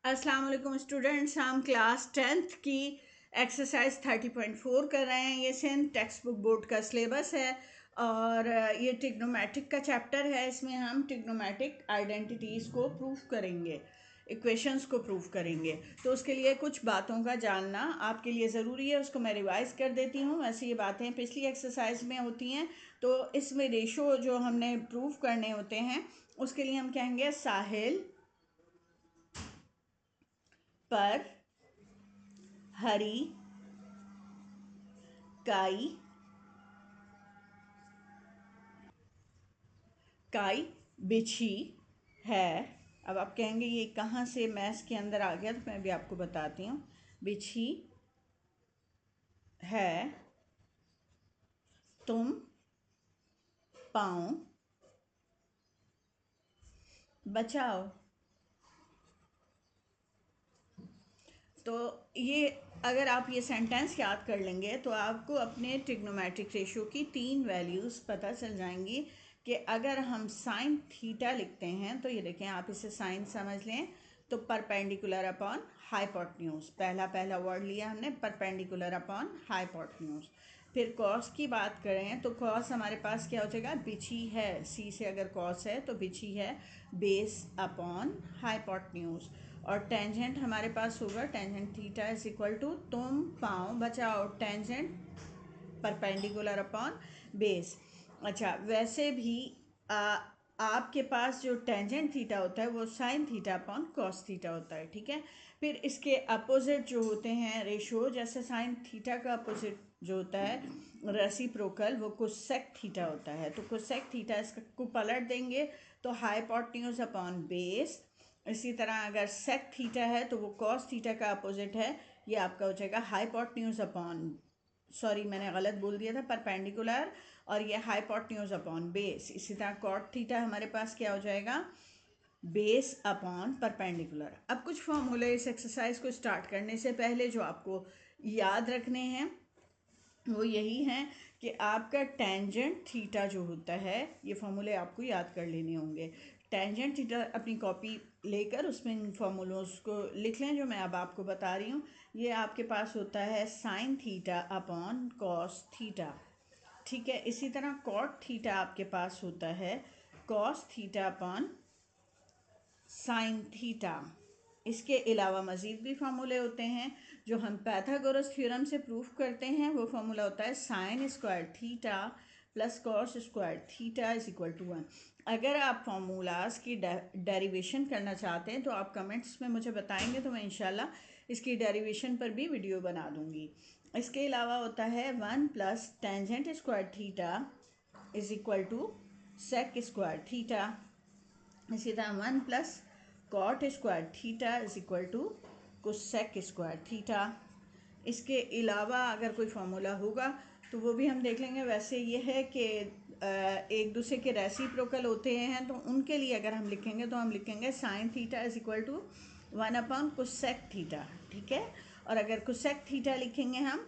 अस्सलाम वालेकुम स्टूडेंट्स, हम क्लास 10th की एक्सरसाइज 30.4 कर रहे हैं। ये सिंध टेक्स्ट बुक बोर्ड का सिलेबस है और ये ट्रिग्नोमेट्रिक का चैप्टर है। इसमें हम ट्रिग्नोमेट्रिक आइडेंटिटीज़ को प्रूफ करेंगे, इक्वेशंस को प्रूफ करेंगे। तो उसके लिए कुछ बातों का जानना आपके लिए ज़रूरी है, उसको मैं रिवाइज़ कर देती हूँ। वैसे ये बातें पिछली एक्सरसाइज में होती हैं, तो इसमें रेशो जो हमने प्रूफ करने होते हैं उसके लिए हम कहेंगे साहिल पर हरी काई काई बिछी है। अब आप कहेंगे ये कहाँ से मैथ्स के अंदर आ गया, तो मैं भी आपको बताती हूँ। बिछी है तुम पाँव बचाओ। तो ये अगर आप ये सेंटेंस याद कर लेंगे तो आपको अपने ट्रिग्नोमेट्रिक रेशियो की 3 वैल्यूज़ पता चल जाएंगी कि अगर हम साइन थीटा लिखते हैं तो ये देखें, आप इसे साइन समझ लें तो परपेंडिकुलर अपॉन हाइपोटेन्यूज, पहला वर्ड लिया हमने, परपेंडिकुलर अपॉन हाइपोटेन्यूज। फिर कॉस की बात करें तो कॉस हमारे पास क्या हो जाएगा, बिछी है, सी से अगर कॉस है तो बिछी है बेस अपॉन हाइपोटेन्यूज। और टेंजेंट हमारे पास होगा tangent theta is equal to तुम पाँव बचाओ, टेंजेंट परपेंडिकुलर अपॉन बेस। अच्छा, वैसे भी आपके पास जो टेंजेंट थीटा होता है वो sign theta upon cos theta होता है, ठीक है। फिर इसके अपोजिट जो होते हैं रेशो, जैसे साइन थीटा का अपोजिट जो होता है रेसिप्रोकल, वो कोसेक थीटा होता है। तो कोसेक थीटा इसको पलट देंगे तो हाइपोटेन्यूज अपॉन बेस। इसी तरह अगर सेक थीटा है तो वो कॉस थीटा का अपोजिट है, ये आपका हो जाएगा हाइपोटेन्यूज अपॉन, सॉरी मैंने गलत बोल दिया था, परपेंडिकुलर, और ये हाइपोटेन्यूज अपॉन बेस। इसी तरह कॉट थीटा हमारे पास क्या हो जाएगा, बेस अपॉन परपेंडिकुलर। अब कुछ फॉर्मूले इस एक्सरसाइज को स्टार्ट करने से पहले जो आपको याद रखने हैं वो यही हैं कि आपका टेंजेंट थीटा जो होता है, ये फॉर्मूले आपको याद कर लेने होंगे। टेंजेंट थीटा अपनी कॉपी लेकर उसमें इन फॉर्मूलोज को लिख लें जो मैं अब आपको बता रही हूँ। ये आपके पास होता है sine theta upon cos theta, ठीक है। इसी तरह कॉट थीटा आपके पास होता है cos theta upon sine theta. इसके अलावा मज़ीद भी फार्मूले होते हैं जो हम पाइथागोरस थ्योरम से प्रूफ करते हैं। वो फार्मूला होता है sine square theta plus cos square theta is equal to 1। अगर आप फार्मूलाज की डेरिवेशन करना चाहते हैं तो आप कमेंट्स में मुझे बताएंगे, तो मैं इंशाल्लाह इसकी डेरिवेशन पर भी वीडियो बना दूंगी। इसके अलावा होता है 1 plus tangent square theta is equal to sec square theta. इसी तरह 1 plus cot square theta is equal to cosec square theta. इसके अलावा अगर कोई फार्मूला होगा तो वो भी हम देख लेंगे। वैसे ये है कि एक दूसरे के रेसिप्रोकल होते हैं, तो उनके लिए अगर हम लिखेंगे तो हम लिखेंगे sine theta is equal to 1 upon cosec theta, ठीक है। और अगर कोसेक थीटा लिखेंगे हम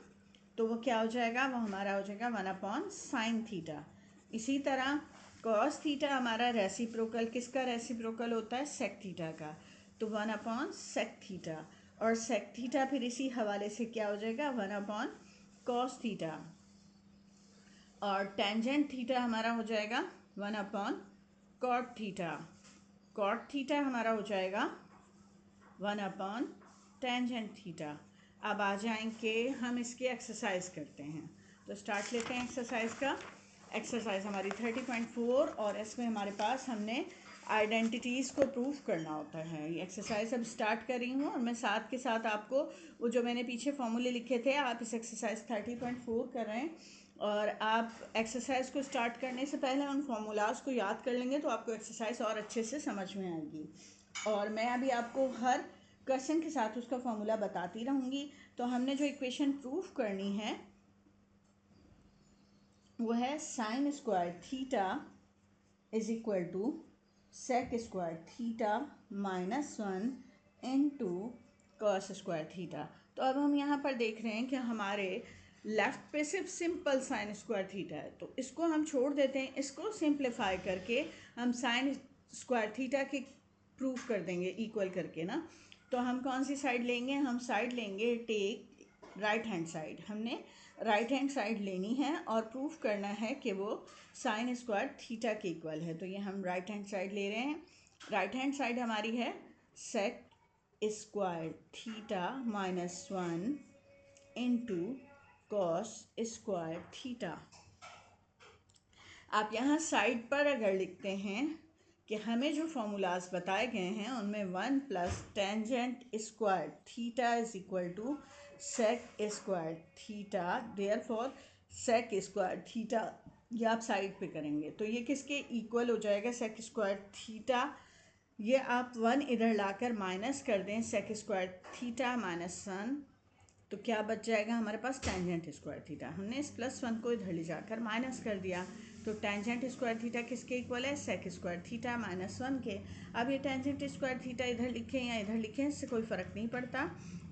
तो वो क्या हो जाएगा, वो हमारा हो जाएगा 1 अपॉन साइन थीटा। इसी तरह कॉस थीटा हमारा रेसिप्रोकल, किसका रेसिप्रोकल होता है, सेक थीटा का, तो 1 अपॉन सेक थीटा। और सेक थीटा फिर इसी हवाले से क्या हो जाएगा, 1 अपॉन कॉस थीटा। और टेंजेंट थीटा हमारा हो जाएगा 1 upon cot theta. Cot theta हमारा हो जाएगा 1 अपॉन टेंजेंट थीटा। अब आ जाएंगे हम इसके एक्सरसाइज करते हैं, तो स्टार्ट लेते हैं एक्सरसाइज का। एक्सरसाइज हमारी 30.4 और इसमें हमारे पास हमने आइडेंटिटीज़ को प्रूफ करना होता है। ये एक्सरसाइज अब स्टार्ट कर रही हूँ और मैं साथ के साथ आपको वो जो मैंने पीछे फॉर्मूले लिखे थे, आप इस एक्सरसाइज 30.4 कर रहे हैं और आप एक्सरसाइज को स्टार्ट करने से पहले उन फॉर्मूलाज को याद कर लेंगे तो आपको एक्सरसाइज और अच्छे से समझ में आएगी। और मैं अभी आपको हर क्वेश्चन के साथ उसका फॉर्मूला बताती रहूँगी। तो हमने जो इक्वेशन प्रूफ करनी है वो है sine square theta is equal to sec square theta minus 1 into cos square theta. तो अब हम यहाँ पर देख रहे हैं कि हमारे लेफ्ट पे सिर्फ सिंपल साइन स्क्वायर थीटा है, तो इसको हम छोड़ देते हैं। इसको सिंप्लीफाई करके हम साइन स्क्वायर थीटा के प्रूफ कर देंगे इक्वल करके ना। तो हम कौन सी साइड लेंगे, हम साइड लेंगे टेक राइट हैंड साइड। हमने राइट हैंड साइड लेनी है और प्रूफ करना है कि वो साइन स्क्वायर थीटा के इक्वल है। तो ये हम राइट हैंड साइड ले रहे हैं। राइट हैंड साइड हमारी है sec square theta minus 1 into cos square theta. आप यहाँ साइड पर अगर लिखते हैं कि हमें जो फॉर्मूलाज बताए गए हैं उनमें 1 plus tangent square theta is equal to sec square theta, therefore sec square theta, ये आप साइड पे करेंगे तो ये किसके इक्वल हो जाएगा, सेक स्क्वायर थीटा। ये आप 1 इधर लाकर माइनस कर दें, सेक स्क्वायर थीटा माइनस 1, तो क्या बच जाएगा हमारे पास, टेंजेंट स्क्वायर थीटा। हमने इस +1 को इधर ले जाकर माइनस कर दिया, तो टेंजेंट स्क्वायर थीटा किसके इक्वल है, सेक स्क्वायर थीटा माइनस 1 के। अब ये टेंजेंट स्क्वायर थीटा इधर लिखें या इधर लिखें, इससे कोई फ़र्क नहीं पड़ता।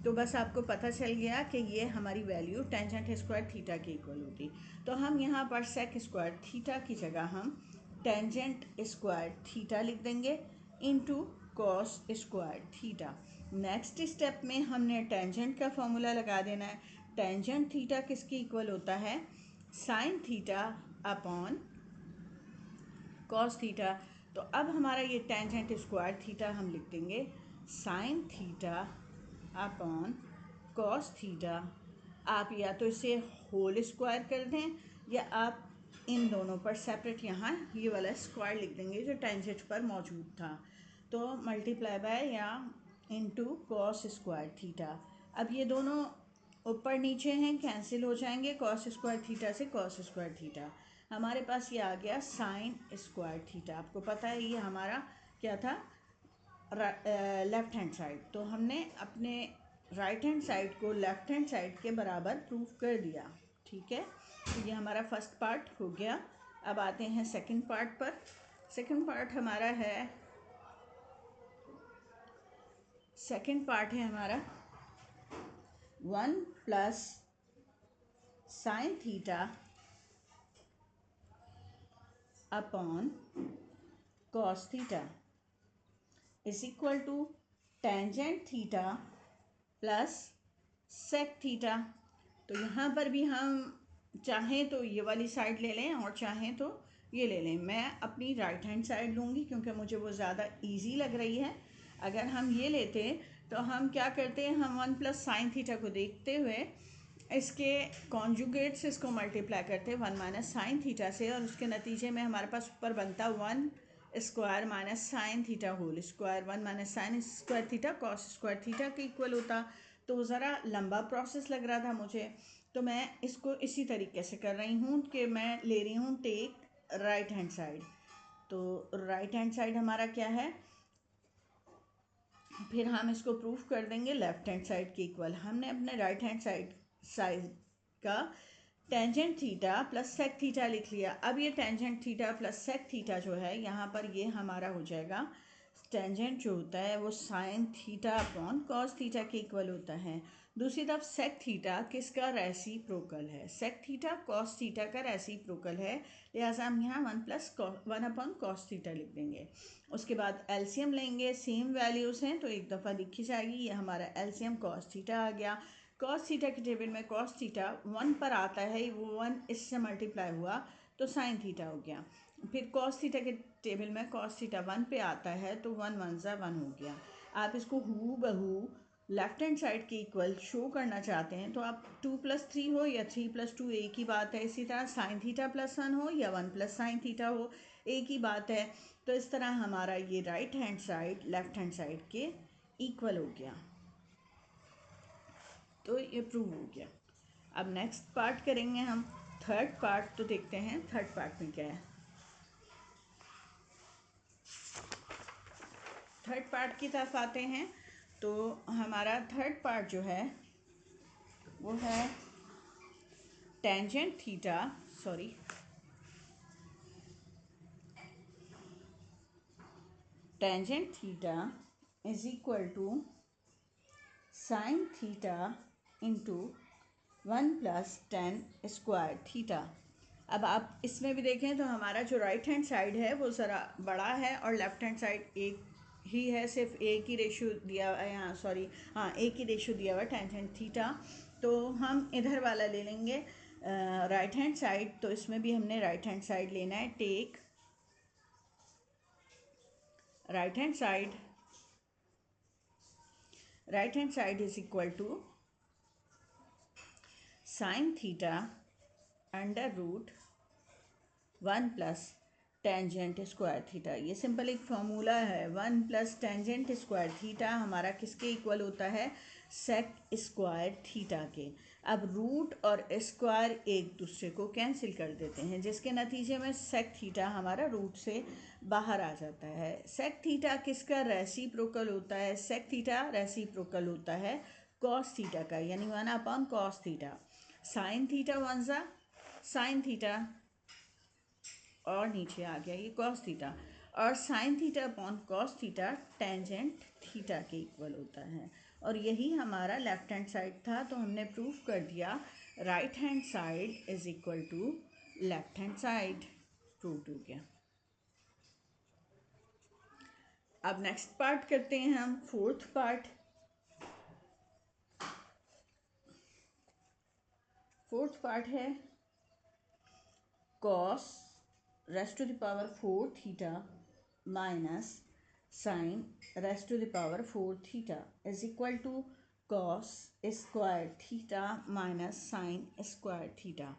तो बस आपको पता चल गया कि ये हमारी वैल्यू टेंजेंट स्क्वायर थीटा के इक्वल होगी। तो हम यहाँ पर सेक स्क्वायर थीटा की जगह हम टेंजेंट स्क्वायर थीटा लिख देंगे into cos square theta. Next step में हमने टेंजेंट का फॉर्मूला लगा देना है। टेंजेंट थीटा किसके इक्वल होता है, sine theta upon cos theta. तो अब हमारा ये टेंजेंट स्क्वायर थीटा हम लिख देंगे sign theta upon cos theta. आप या तो इसे होल स्क्वायर कर दें या आप इन दोनों पर सेपरेट यहाँ ये वाला स्क्वायर लिख देंगे जो टेंजेंट पर मौजूद था। तो मल्टीप्लाई बाय या इंटू कॉस स्क्वायर थीटा। अब ये दोनों ऊपर नीचे हैं, कैंसिल हो जाएंगे, कॉस स्क्वायर थीटा से कॉस स्क्वायर थीटा। हमारे पास ये आ गया साइन स्क्वायर थीटा। आपको पता है ये हमारा क्या था, लेफ़्ट हैंड साइड। तो हमने अपने राइट हैंड साइड को लेफ़्ट हैंड साइड के बराबर प्रूफ कर दिया। ठीक है, तो ये हमारा फर्स्ट पार्ट हो गया। अब आते हैं सेकंड पार्ट पर। सेकंड पार्ट हमारा है, सेकंड पार्ट है हमारा 1 plus sine theta upon cos theta is equal to tangent theta plus sec theta. तो यहाँ पर भी हम चाहें तो ये वाली साइड ले लें और चाहें तो ये ले लें। मैं अपनी राइट हैंड साइड लूँगी क्योंकि मुझे वो ज़्यादा इजी लग रही है। अगर हम ये लेते तो हम क्या करते हैं, हम 1 प्लस साइन थीटा को देखते हुए इसके कॉन्जुगेट से इसको मल्टीप्लाई करते हैं 1 माइनस साइन थीटा से, और उसके नतीजे में हमारे पास ऊपर बनता 1 square minus sine theta whole square. 1 minus sine square theta cos square theta के इक्वल होता। तो ज़रा लंबा प्रोसेस लग रहा था मुझे, तो मैं इसको इसी तरीके से कर रही हूँ कि मैं ले रही हूँ टेक राइट हैंड साइड। तो राइट हैंड साइड हमारा क्या है, फिर हम इसको प्रूफ कर देंगे लेफ्ट हैंड साइड के इक्वल। हमने अपने राइट हैंड साइड का tangent theta plus sec theta लिख लिया। अब ये tangent theta plus sec theta जो है यहाँ पर ये हमारा हो जाएगा, टेंजेंट जो होता है वो sign theta upon cos theta के इक्वल होता है। दूसरी तरफ सेक थीटा किसका रेसिप्रोकल है, सेक थीटा कॉस थीटा का रेसिप्रोकल है, लिहाजा हम यहाँ 1 अपॉन कॉस थीटा लिख देंगे। उसके बाद एलसीएम लेंगे, सेम वैल्यूज़ हैं तो एक दफ़ा लिखी जाएगी। ये हमारा एलसीएम कॉस थीटा आ गया। कॉस थीटा के टेबल में कॉस थीटा 1 पर आता है, वो 1 इससे मल्टीप्लाई हुआ तो साइन थीटा हो गया। फिर कॉस थीटा के टेबल में कॉस थीटा 1 पे आता है तो 1 1 ज़ा 1 हो गया। आप इसको हू बहू लेफ्ट हैंड साइड के इक्वल शो करना चाहते हैं तो आप 2 प्लस 3 हो या 3 प्लस 2 एक ही बात है। इसी तरह साइन थीटा प्लस 1 हो या 1 प्लस साइन थीटा हो, एक ही बात है। तो इस तरह हमारा ये right hand side left hand side के इक्वल हो गया। तो ये प्रूव हो गया। अब नेक्स्ट पार्ट करेंगे हम, थर्ड पार्ट। तो देखते हैं थर्ड पार्ट में क्या है। थर्ड पार्ट की तरफ आते हैं। तो हमारा थर्ड पार्ट जो है वो है tangent theta, tangent theta is equal to sine theta into 1 plus tan square theta. अब आप इसमें भी देखें तो हमारा जो राइट हैंड साइड है वो ज़रा बड़ा है और लेफ़्ट हैंड साइड एक ही है, सिर्फ ए की रेशियो दिया हुआ है यहाँ, सॉरी, हाँ ए की रेशियो दिया हुआ है टेंजेंट थीटा। तो हम इधर वाला ले लेंगे राइट हैंड साइड, तो इसमें भी हमने राइट हैंड साइड लेना है। Take right hand side, right hand side is equal to sine theta under root 1 + tangent square theta. ये सिंपल एक फॉर्मूला है। 1 + टेंजेंट स्क्वायर थीटा हमारा किसके इक्वल होता है? सेक स्क्वायर थीटा के। अब रूट और स्क्वायर एक दूसरे को कैंसिल कर देते हैं, जिसके नतीजे में सेक थीटा हमारा रूट से बाहर आ जाता है। सेक थीटा किसका रेसिप्रोकल होता है? सेक थीटा रेसिप्रोकल होता है कॉस थीटा का, यानी 1/cos theta. Sine theta 1 sine theta, और नीचे आ गया ये कॉस थीटा, और sign theta upon cos theta tangent theta के इक्वल होता है। और यही हमारा लेफ्ट हैंड साइड था, तो हमने प्रूफ कर दिया right hand side is equal to left hand side. Prove हो गया। अब नेक्स्ट पार्ट करते हैं हम, फोर्थ पार्ट। फोर्थ पार्ट है cos raised to the power 4 theta minus sine raised to the power 4 theta is equal to cos square theta minus sine square theta.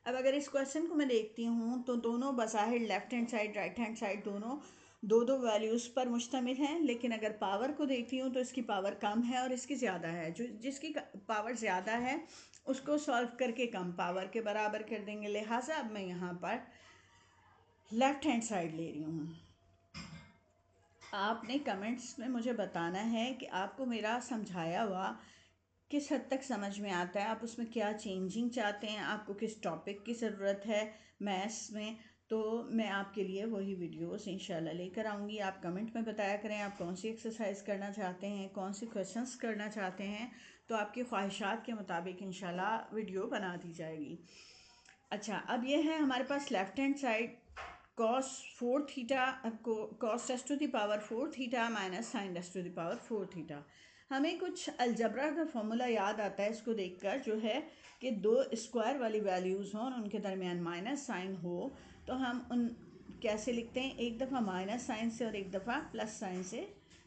अब अगर इस क्वेश्चन को मैं देखती हूँ तो दोनों बज़ाहिर left hand side right hand side दोनों दो दो वैल्यूज़ पर मुश्तमिल हैं, लेकिन अगर पावर को देखती हूँ तो इसकी पावर कम है और इसकी ज़्यादा है। जो जिसकी पावर ज़्यादा है उसको सॉल्व करके कम पावर के बराबर कर देंगे। लिहाजा अब मैं यहाँ पर लेफ्ट हैंड साइड ले रही हूँ। आपने कमेंट्स में मुझे बताना है कि आपको मेरा समझाया हुआ किस हद तक समझ में आता है, आप उसमें क्या चेंजिंग चाहते हैं, आपको किस टॉपिक की ज़रूरत है मैथ्स में। तो मैं आपके लिए वही वीडियोस इंशाल्लाह लेकर आऊँगी। आप कमेंट में बताया करें आप कौन सी एक्सरसाइज करना चाहते हैं, कौन सी क्वेश्चंस करना चाहते हैं, तो आपकी ख्वाहिशात के मुताबिक इंशाल्लाह वीडियो बना दी जाएगी। अच्छा, अब ये है हमारे पास left hand side cos 4 theta को cos raised to the power 4 theta minus sine raised to the power 4 theta. हमें कुछ अलजबरा का फॉर्मूला याद आता है इसको देखकर, जो है कि दो स्क्वायर वाली वैल्यूज़ हों और उनके दरमियान माइनस साइन हो, तो हम उन कैसे लिखते हैं? एक दफ़ा माइनस साइन से और एक दफ़ा प्लस साइन से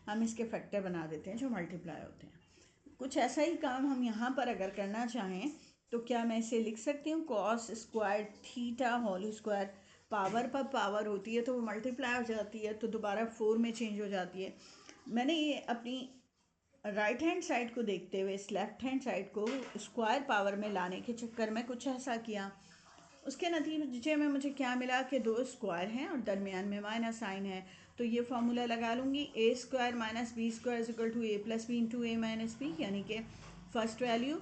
हम इसके फैक्टर बना देते हैं जो मल्टीप्लाई होते हैं। कुछ ऐसा ही काम हम यहाँ पर अगर करना चाहें तो क्या मैं इसे लिख सकती हूँ? Cos square theta whole square, power पर पावर होती है तो वो मल्टीप्लाई हो जाती है, तो दोबारा 4 में चेंज हो जाती है। मैंने ये अपनी राइट हैंड साइड को देखते हुए इस लेफ्ट हैंड साइड को स्क्वायर पावर में लाने के चक्कर में कुछ ऐसा किया। उसके नतीजे में मुझे क्या मिला कि दो स्क्वायर हैं और दरमियान में माइनस साइन है। तो ये फार्मूला लगा लूँगी, a square minus b square equal to a plus b into a minus b, यानी कि first value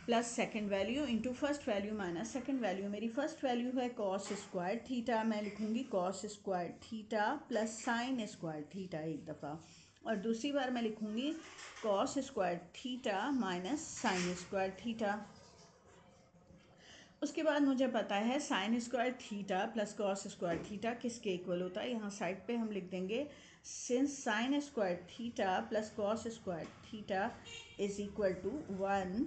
plus second value into first value minus second value. मेरी फर्स्ट वैल्यू है कॉस स्क्वायर थीटा, मैं लिखूँगी cos square theta plus sine square theta एक दफ़ा, और दूसरी बार मैं लिखूँगी cos square theta minus sine square theta. उसके बाद मुझे पता है sine square theta plus cos square theta किसके इक्वल होता है। यहाँ साइड पे हम लिख देंगे since sine square theta plus cos square theta is equal to 1।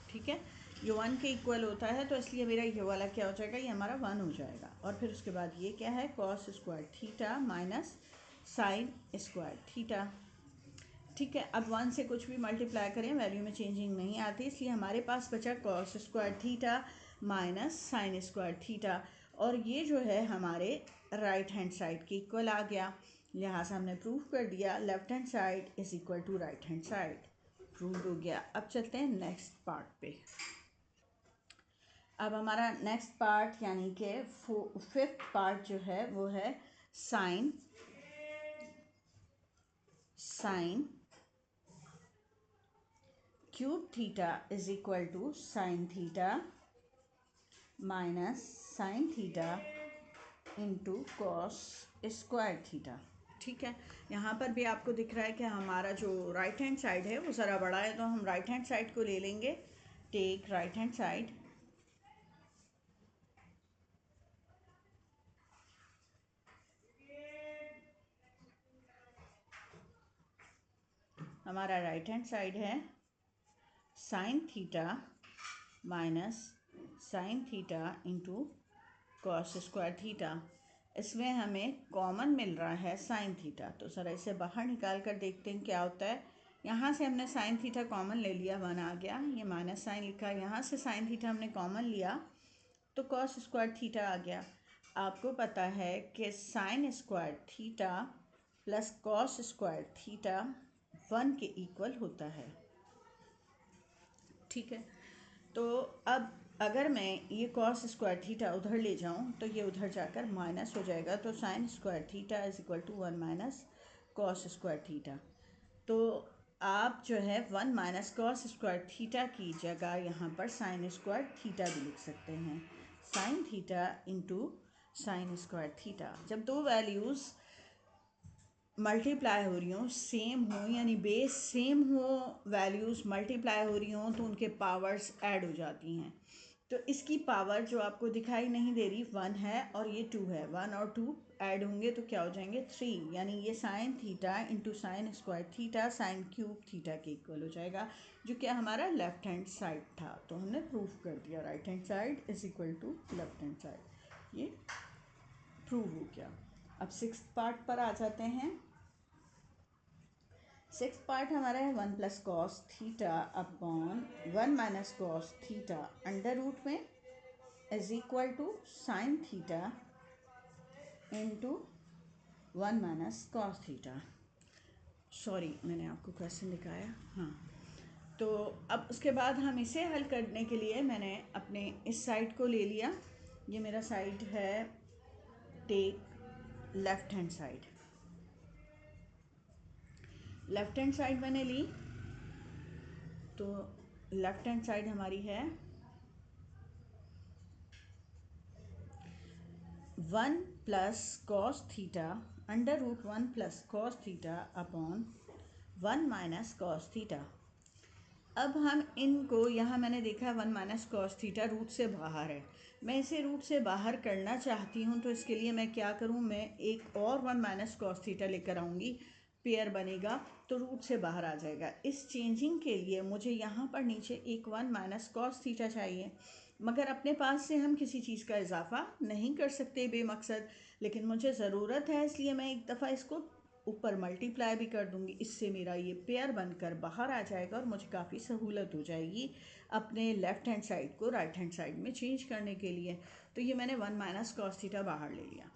ठीक है, ये 1 के इक्वल होता है, तो इसलिए मेरा ये वाला क्या हो जाएगा? ये हमारा 1 हो जाएगा। और फिर उसके बाद ये क्या है? Cos square theta minus sine square theta. ठीक है, अब 1 से कुछ भी मल्टीप्लाई करें वैल्यू में चेंजिंग नहीं आती, इसलिए हमारे पास बचा cos square theta minus sine square theta, और ये जो है हमारे राइट हैंड साइड के इक्वल आ गया। लिहाजा हमने प्रूव कर दिया left hand side is equal to right hand side. Prove हो गया। अब चलते हैं नेक्स्ट पार्ट पे। अब हमारा नेक्स्ट पार्ट यानी कि फिफ्थ पार्ट जो है वो है sine cube theta is equal to sine theta minus sine theta into cos square theta. ठीक है, यहाँ पर भी आपको दिख रहा है कि हमारा जो राइट हैंड साइड है वो ज़रा बड़ा है, तो हम राइट हैंड साइड को ले लेंगे। टेक राइट हैंड साइड, हमारा राइट हैंड साइड है sine theta minus sine theta into cos square theta. इसमें हमें कॉमन मिल रहा है साइन थीटा, तो सर इसे बाहर निकाल कर देखते हैं क्या होता है। यहाँ से हमने साइन थीटा कॉमन ले लिया, 1 आ गया, ये माइनस साइन लिखा, यहाँ से साइन थीटा हमने कॉमन लिया तो कॉस स्क्वायर थीटा आ गया। आपको पता है कि sign square theta plus cos square theta 1 के इक्वल होता है। ठीक है, तो अब अगर मैं ये कॉस स्क्वायर थीटा उधर ले जाऊं तो ये उधर जाकर माइनस हो जाएगा, तो sine square theta is equal to 1 minus cos square theta. तो आप जो है 1 माइनस कॉस स्क्वायर थीटा की जगह यहाँ पर साइन स्क्वायर थीटा भी लिख सकते हैं। Sign theta into sine square theta. जब दो वैल्यूज़ मल्टीप्लाई हो रही हों, सेम हो, यानी बेस सेम हो, वैल्यूज़ मल्टीप्लाई हो रही हों, तो उनके पावर्स ऐड हो जाती हैं। तो इसकी पावर जो आपको दिखाई नहीं दे रही 1 है और ये 2 है, 1 और 2 ऐड होंगे तो क्या हो जाएंगे 3, यानी ये sign theta into sine square theta sine cube theta के इक्वल हो जाएगा, जो कि हमारा लेफ्ट हैंड साइड था। तो हमने प्रूफ कर दिया right hand side is equal to left hand side, ये प्रूव हो गया। अब 6th पार्ट पर आ जाते हैं। 6th पार्ट हमारा है 1 plus cos theta upon 1 minus cos theta under root में is equal to sine theta into 1 minus cos theta. Sorry, मैंने आपको क्वेश्चन दिखाया, हाँ। तो अब उसके बाद हम इसे हल करने के लिए मैंने अपने इस साइड को ले लिया। ये मेरा साइड है take left hand side. Left hand side मैंने ली, तो लेफ्ट हैंड साइड हमारी है 1 plus cos theta under root 1 plus cos theta upon 1 minus cos theta. अब हम इनको, यहाँ मैंने देखा है 1 माइनस कॉस थीटा रूट से बाहर है, मैं इसे रूट से बाहर करना चाहती हूँ, तो इसके लिए मैं क्या करूँ, मैं एक और 1 माइनस कॉस थीटा लेकर आऊँगी, पेयर बनेगा तो रूट से बाहर आ जाएगा। इस चेंजिंग के लिए मुझे यहाँ पर नीचे एक 1 माइनस कॉस थीटा चाहिए, मगर अपने पास से हम किसी चीज़ का इजाफा नहीं कर सकते बेमकसद, लेकिन मुझे ज़रूरत है, इसलिए मैं एक दफ़ा इसको ऊपर मल्टीप्लाई भी कर दूंगी। इससे मेरा ये पेयर बनकर बाहर आ जाएगा और मुझे काफ़ी सहूलत हो जाएगी अपने लेफ़्ट हैंड साइड को राइट हैंड साइड में चेंज करने के लिए। तो ये मैंने 1 माइनस कॉस थीटा बाहर ले लिया।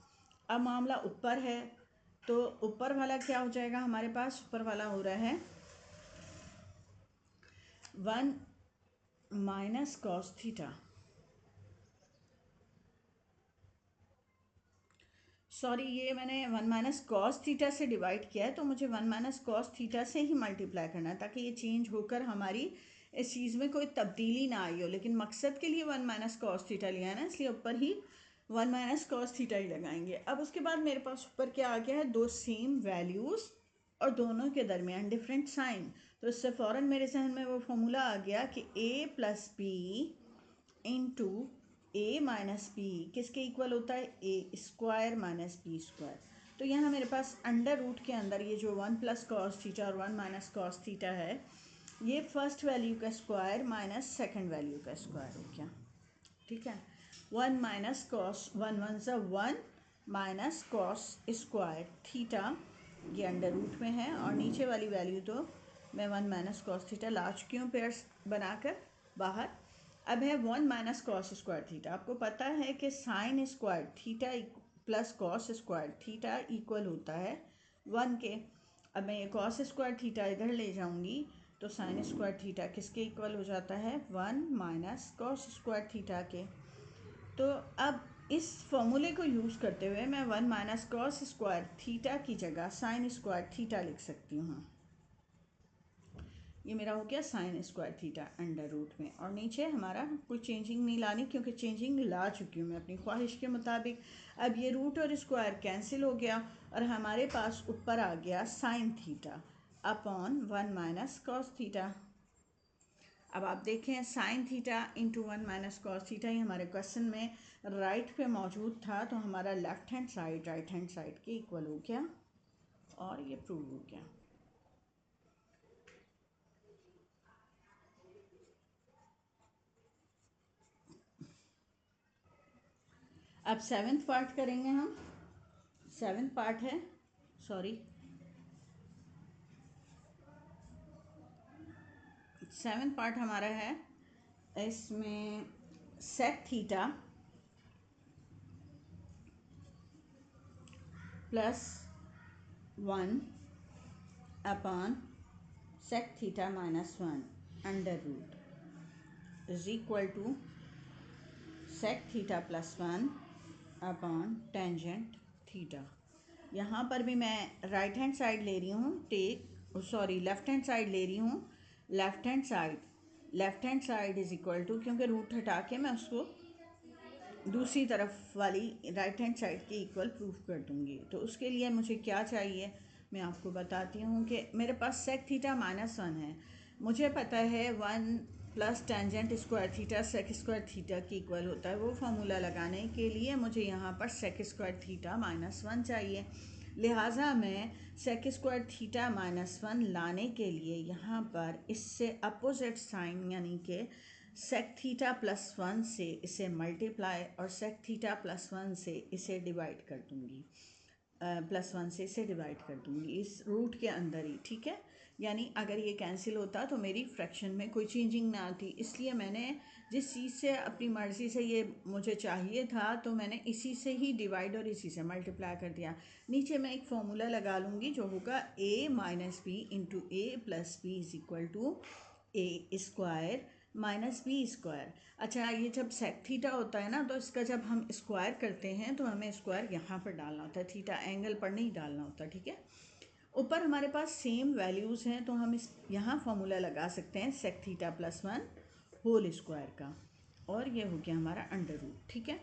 अब मामला ऊपर है, तो ऊपर वाला क्या हो जाएगा हमारे पास, ऊपर वाला हो रहा है 1 माइनस कॉस थीटा, सॉरी ये मैंने 1 माइनस कॉस थीटा से डिवाइड किया है, तो मुझे 1 माइनस कॉस थीटा से ही मल्टीप्लाई करना है, ताकि ये चेंज होकर हमारी इस चीज़ में कोई तब्दीली ना आई हो। लेकिन मकसद के लिए 1 माइनस कॉस थीटा लिया है ना, इसलिए ऊपर ही 1 माइनस कॉस थीटा ही लगाएंगे। अब उसके बाद मेरे पास ऊपर क्या आ गया है, दो सेम वैल्यूज़ और दोनों के दरमियान डिफरेंट साइन। तो इससे फ़ौरन मेरे जहन में वो फॉर्मूला आ गया कि a plus b into a minus b किसके इक्वल होता है, a square minus b square. तो यहाँ मेरे पास अंडर रूट के अंदर ये जो 1 प्लस कॉस थीटा और 1 माइनस कॉस थीटा है, ये फर्स्ट वैल्यू का स्क्वायर माइनस सेकंड वैल्यू का स्क्वायर हो गया। ठीक है, 1 माइनस कॉस 1 1 सा 1 माइनस कॉस स्क्वायर थीटा, ये अंडर रूट में है, और नीचे वाली वैल्यू तो मैं 1 माइनस कॉस थीटा ला चुकी हूँ पेयर्स बनाकर बाहर। अब है 1 माइनस कॉस स्क्वायर थीटा। आपको पता है कि sign square theta plus cos square theta equal होता है 1 के। अब मैं ये कॉस स्क्वायर थीटा इधर ले जाऊंगी, तो साइन स्क्वायर थीटा किसके इक्वल हो जाता है, 1 माइनस कॉस स्क्वायर थीटा के। तो अब इस फॉर्मूले को यूज़ करते हुए मैं 1 माइनस कॉस स्क्वायर थीटा की जगह साइन स्क्वायर थीटा लिख सकती हूँ। ये मेरा हो गया sine square theta under root में, और नीचे हमारा कोई चेंजिंग नहीं लानी, क्योंकि चेंजिंग ला चुकी हूँ मैं अपनी ख्वाहिश के मुताबिक। अब ये रूट और स्क्वायर कैंसिल हो गया और हमारे पास ऊपर आ गया sine theta upon 1 minus cos theta. अब आप देखें sine theta into 1 minus cos theta ही हमारे क्वेश्चन में राइट पे मौजूद था, तो हमारा left hand side right hand side के इक्वल हो गया और ये प्रूव हो गया। अब सेवेंथ पार्ट करेंगे हम। सेवेंथ पार्ट है, सॉरी, सेवेंथ पार्ट हमारा है, इसमें sec theta plus 1 upon sec theta minus 1 under root is equal to sec theta plus 1 upon tangent theta. यहाँ पर भी मैं राइट हैंड साइड ले रही हूँ, लेफ्ट हैंड साइड ले रही हूँ। Left hand side is equal to, क्योंकि रूट हटा के मैं उसको दूसरी तरफ वाली राइट हैंड साइड के इक्वल प्रूफ कर दूँगी। तो उसके लिए मुझे क्या चाहिए मैं आपको बताती हूँ कि मेरे पास सेक थीटा माइनस 1 है। मुझे पता है 1 plus tangent square theta sec square theta की इक्वल होता है। वो फार्मूला लगाने के लिए मुझे यहाँ पर सेक स्क्वायर थीटा माइनस 1 चाहिए। लिहाजा मैं सेक स्क्वायर थीटा माइनस 1 लाने के लिए यहाँ पर इससे अपोजिट साइन यानी कि सेक थीटा प्लस 1 से इसे मल्टीप्लाई और सेक थीटा प्लस 1 से इसे डिवाइड कर दूँगी, प्लस 1 से इसे डिवाइड कर दूँगी इस रूट के अंदर ही, ठीक है। यानी अगर ये कैंसिल होता तो मेरी फ्रैक्शन में कोई चेंजिंग ना आती। इसलिए मैंने जिस चीज़ से अपनी मर्ज़ी से ये मुझे चाहिए था तो मैंने इसी से ही डिवाइड और इसी से मल्टीप्लाई कर दिया। नीचे मैं एक फॉर्मूला लगा लूँगी जो होगा a minus b into a plus b is equal to a square minus b square. अच्छा, ये जब सेक थीटा होता है ना तो इसका जब हम स्क्वायर करते हैं तो हमें स्क्वायर यहाँ पर डालना होता है, थीटा एंगल पर नहीं डालना होता, ठीक है। ऊपर हमारे पास सेम वैल्यूज़ हैं तो हम इस यहाँ फॉर्मूला लगा सकते हैं sec theta plus 1 whole square का, और ये हो गया हमारा अंडर रूट, ठीक है।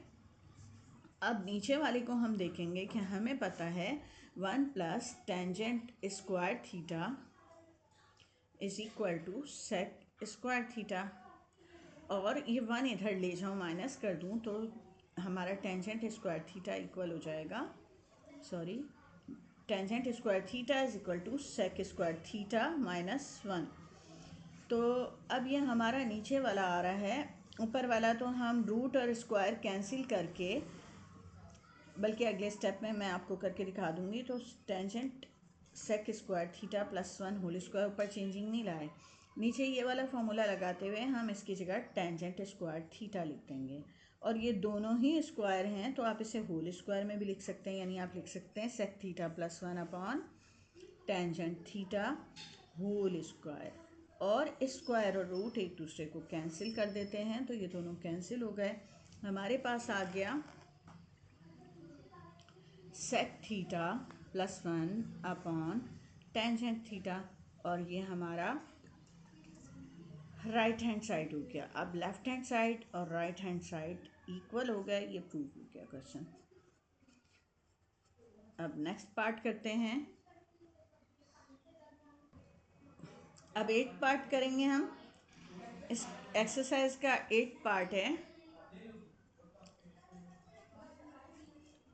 अब नीचे वाले को हम देखेंगे कि हमें पता है 1 plus tangent square theta is equal to sec square theta, और ये 1 इधर ले जाऊँ माइनस कर दूँ तो हमारा टेंजेंट स्क्वायर थीटा इक्वल हो जाएगा, sorry, tangent square theta is equal to sec square theta minus 1। तो अब ये हमारा नीचे वाला आ रहा है, ऊपर वाला तो हम रूट और स्क्वायर कैंसिल करके, बल्कि अगले स्टेप में मैं आपको करके दिखा दूँगी। तो tangent sec square theta plus 1 whole square, ऊपर चेंजिंग नहीं लाए, नीचे ये वाला फॉर्मूला लगाते हुए हम इसकी जगह टेंजेंट स्क्वायर थीटा लिख देंगे। और ये दोनों ही स्क्वायर हैं तो आप इसे होल स्क्वायर में भी लिख सकते हैं, यानी आप लिख सकते हैं sec theta plus 1 upon tangent theta whole square, और स्क्वायर और रूट एक दूसरे को कैंसिल कर देते हैं तो ये दोनों कैंसिल हो गए। हमारे पास आ गया sec theta plus 1 upon tangent theta, और ये हमारा राइट हैंड साइड हो गया। अब लेफ्ट हैंड साइड और राइट हैंड साइड इक्वल हो गए, ये प्रूव हो गया क्वेश्चन। अब नेक्स्ट पार्ट करते हैं। अब 8 पार्ट करेंगे हम। इस एक्सरसाइज का 8 पार्ट है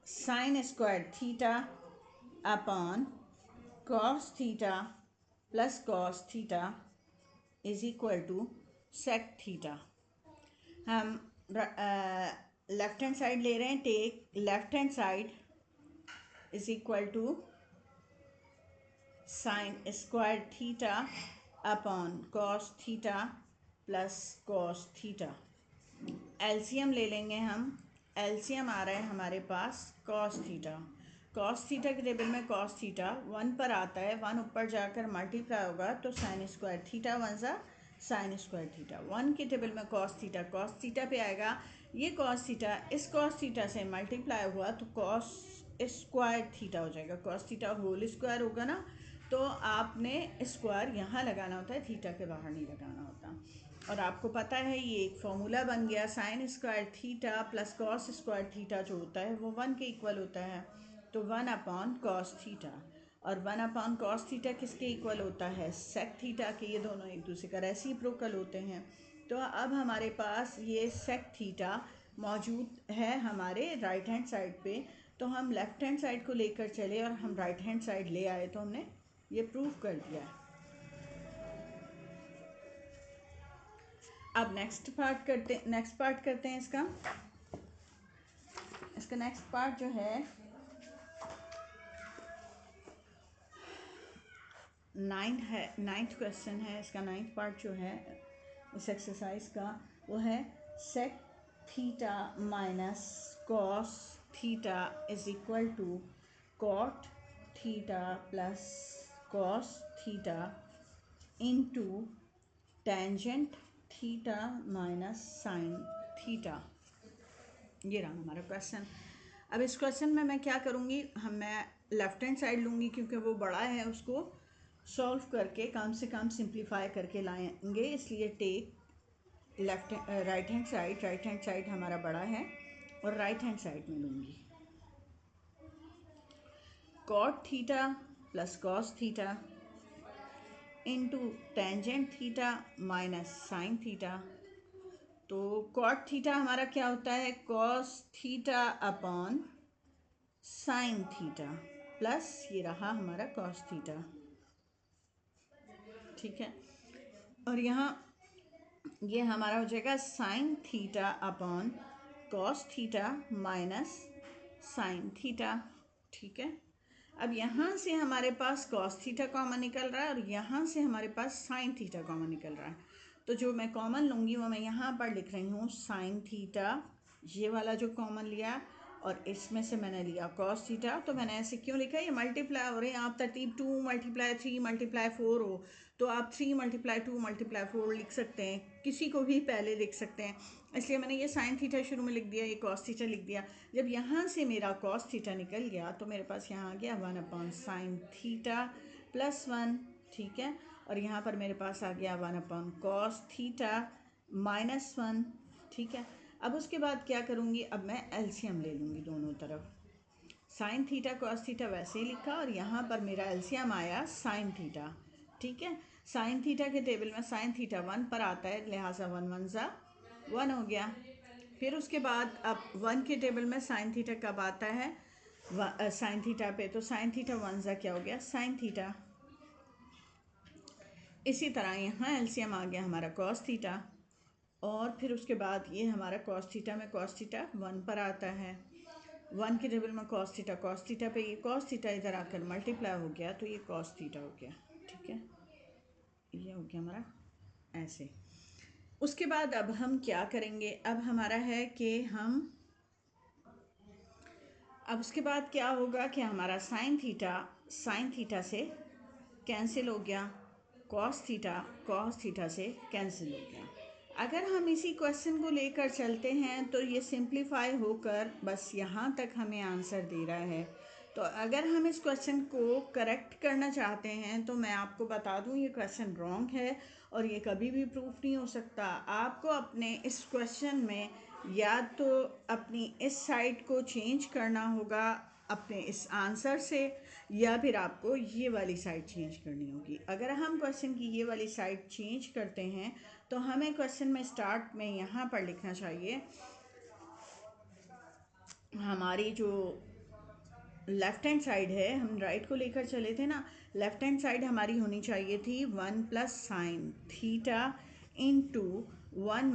sine square theta upon cos theta plus cos theta is equal to sec theta. हम लेफ्ट हैंड साइड ले रहे हैं, take left hand side is equal to sine square theta upon cos theta plus cos theta. LCM ले लेंगे हम। LCM आ रहा है हमारे पास कॉस थीटा। कॉस थीटा के टेबल में कॉस थीटा 1 पर आता है, 1 ऊपर जाकर मल्टीप्लाई होगा तो साइन स्क्वायर थीटा 1 सा साइन स्क्वायर थीटा। 1 के टेबल में कॉस थीटा पे आएगा। ये कॉस थीटा इस कॉस थीटा से मल्टीप्लाई हुआ तो कॉस स्क्वायर थीटा हो जाएगा। कॉस थीटा होल स्क्वायर होगा ना, तो आपने स्क्वायर यहाँ लगाना होता है, थीटा के बाहर नहीं लगाना होता। और आपको पता है ये एक फॉर्मूला बन गया, sine square theta plus cos square theta जो होता है वो 1 के इक्वल होता है, तो 1 अपॉन कॉस थीटा। और 1 अपॉन कॉस थीटा किसके इक्वल होता है? सेक थीटा के। ये दोनों एक दूसरे का रेसिप्रोकल होते हैं। तो अब हमारे पास ये सेक थीटा मौजूद है हमारे राइट हैंड साइड पे, तो हम लेफ्ट हैंड साइड को लेकर चले और हम राइट हैंड साइड ले आए तो हमने ये प्रूव कर दिया है। अब नेक्स्ट पार्ट करते हैं इसका इसका नेक्स्ट पार्ट जो है नाइन्थ क्वेश्चन है। इसका नाइन्थ पार्ट जो है इस एक्सरसाइज का वो है sec theta minus cos theta is equal to cot theta plus cos theta into tangent theta minus sine theta. ये रहा हमारा क्वेश्चन। अब इस क्वेश्चन में मैं क्या करूँगी, मैं लेफ़्ट हैंड साइड लूँगी क्योंकि वो बड़ा है, उसको सॉल्व करके कम से कम सिंप्लीफाई करके लाएंगे, इसलिए टेक राइट हैंड साइड हमारा बड़ा है और राइट हैंड साइड में लूँगी cot theta plus cos theta into tangent theta minus sine theta. तो कॉट थीटा हमारा क्या होता है, cos theta upon sine theta plus ये रहा हमारा कॉस थीटा, ठीक है। और यहाँ ये हमारा हो जाएगा sign theta upon cos theta minus sine theta, ठीक है। अब यहाँ से हमारे पास कॉस थीटा कॉमन निकल रहा है और यहाँ से हमारे पास साइन थीटा कॉमन निकल रहा है। तो जो मैं कॉमन लूँगी वो मैं यहाँ पर लिख रही हूँ साइन थीटा, ये वाला जो कॉमन लिया, और इसमें से मैंने लिया कॉस थीटा। तो मैंने ऐसे क्यों लिखा, ये मल्टीप्लाई हो रहे हैं, आप तरतीब 2 × 3 × 4 हो तो आप 3 × 2 × 4 लिख सकते हैं, किसी को भी पहले लिख सकते हैं, इसलिए मैंने ये साइन थीटा शुरू में लिख दिया, ये कॉस थीटा लिख दिया। जब यहाँ से मेरा कॉस थीटा निकल गया तो मेरे पास यहाँ आ गया 1/sin थीटा प्लस 1, ठीक है। और यहाँ पर मेरे पास आ गया 1/cos थीटा माइनस 1, ठीक है। अब उसके बाद क्या करूँगी, अब मैं एलसीएम ले लूँगी दोनों तरफ। साइन थीटा कॉस थीटा वैसे ही लिखा और यहाँ पर मेरा एलसीएम आया साइन थीटा, ठीक है। साइन थीटा के टेबल में साइन थीटा 1 पर आता है, लिहाजा 1 1 ज़ा 1 हो गया। फिर उसके बाद अब 1 के टेबल में साइन थीटा कब आता है, साइन थीटा पे, तो साइन थीटा 1 ज़ा क्या हो गया, साइन थीटा। इसी तरह यहाँ एलसीएम आ गया हमारा कॉस थीटा, और फिर उसके बाद ये हमारा कॉस थीटा में कॉस थीटा 1 पर आता है, 1 के टेबल में कॉस थीटा पे ये कॉस थीटा इधर आकर मल्टीप्लाई हो गया तो ये कॉस थीटा हो गया, ठीक है। ये हो गया हमारा ऐसे। उसके बाद अब हम क्या करेंगे, अब हमारा है कि अब उसके बाद क्या होगा कि हमारा साइन थीटा से कैंसिल हो गया, कॉस थीटा से कैंसिल हो गया। अगर हम इसी क्वेश्चन को लेकर चलते हैं तो ये सिंप्लीफाई होकर बस यहाँ तक हमें आंसर दे रहा है। तो अगर हम इस क्वेश्चन को करेक्ट करना चाहते हैं तो मैं आपको बता दूँ ये क्वेश्चन रॉन्ग है और ये कभी भी प्रूफ नहीं हो सकता। आपको अपने इस क्वेश्चन में या तो अपनी इस साइड को चेंज करना होगा अपने इस आंसर से, या फिर आपको ये वाली साइड चेंज करनी होगी। अगर हम क्वेश्चन की ये वाली साइड चेंज करते हैं तो हमें क्वेश्चन में स्टार्ट में यहाँ पर लिखना चाहिए, हमारी जो लेफ़्ट हैंड साइड है, हम राइट को लेकर चले थे ना, लेफ़्ट हैंड साइड हमारी होनी चाहिए थी 1 + sin theta into 1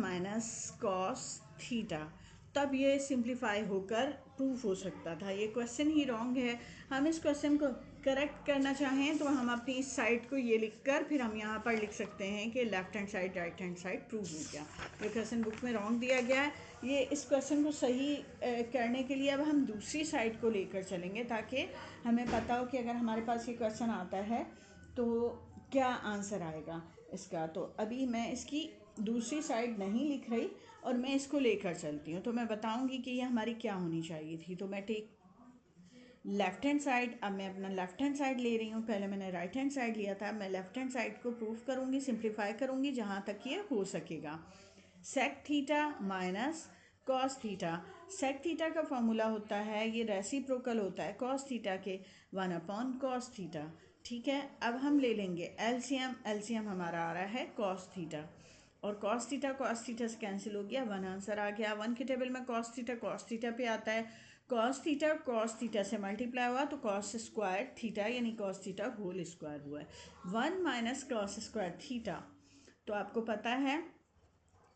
- cos theta, तब ये सिंप्लीफाई होकर प्रूफ हो सकता था। ये क्वेश्चन ही रॉन्ग है। हम इस क्वेश्चन को करेक्ट करना चाहें तो हम अपनी इस साइड को ये लिखकर फिर हम यहाँ पर लिख सकते हैं कि left hand side right hand side prove हो गया। ये क्वेश्चन बुक में रॉन्ग दिया गया है। ये इस क्वेश्चन को सही करने के लिए अब हम दूसरी साइड को लेकर चलेंगे ताकि हमें पता हो कि अगर हमारे पास ये क्वेश्चन आता है तो क्या आंसर आएगा इसका। तो अभी मैं इसकी दूसरी साइड नहीं लिख रही और मैं इसको लेकर चलती हूँ, तो मैं बताऊँगी कि ये हमारी क्या होनी चाहिए थी। तो मैं टेक लेफ़्ट हैंड साइड, अब मैं अपना लेफ़्ट हैंड साइड ले रही हूँ, पहले मैंने राइट हैंड साइड लिया था। मैं लेफ़्ट हैंड साइड को प्रूफ करूँगी, सिंप्लीफाई करूँगी जहाँ तक ये हो सकेगा। Sec theta minus cos theta, sec theta का फॉर्मूला होता है, ये रेसिप्रोकल होता है कॉस थीटा के, 1/cos थीटा, ठीक है। अब हम ले लेंगे एलसीएम हमारा आ रहा है कॉस थीटा, और कॉस थीटा से कैंसिल हो गया, 1 आंसर आ गया। 1 के टेबल में कॉस थीटा पे आता है, कॉस थीटा से मल्टीप्लाई हुआ तो कॉस स्क्वायर थीटा यानी कॉस थीटा होल स्क्वायर हुआ है, 1 - cos स्क्वायर थीटा। तो आपको पता है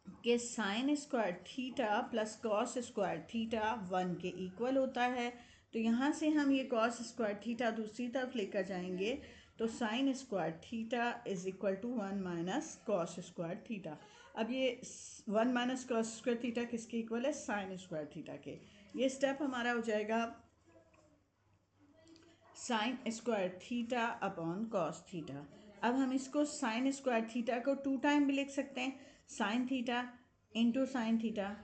कि sign square theta plus cos square theta 1 के इक्वल होता है। तो यहाँ से हम ये कॉस स्क्वायर थीटा दूसरी तरफ लेकर जाएंगे तो sine square theta is equal to 1 minus cos square theta. अब ये 1 माइनस कॉस स्क्वायर थीटा किसके इक्वल है? साइन स्क्वायर थीटा के। ये स्टेप हमारा हो जाएगा sine square theta upon cos theta. अब हम इसको साइन स्क्वायर थीटा को 2 टाइम भी लिख सकते हैं, sign theta into sine theta,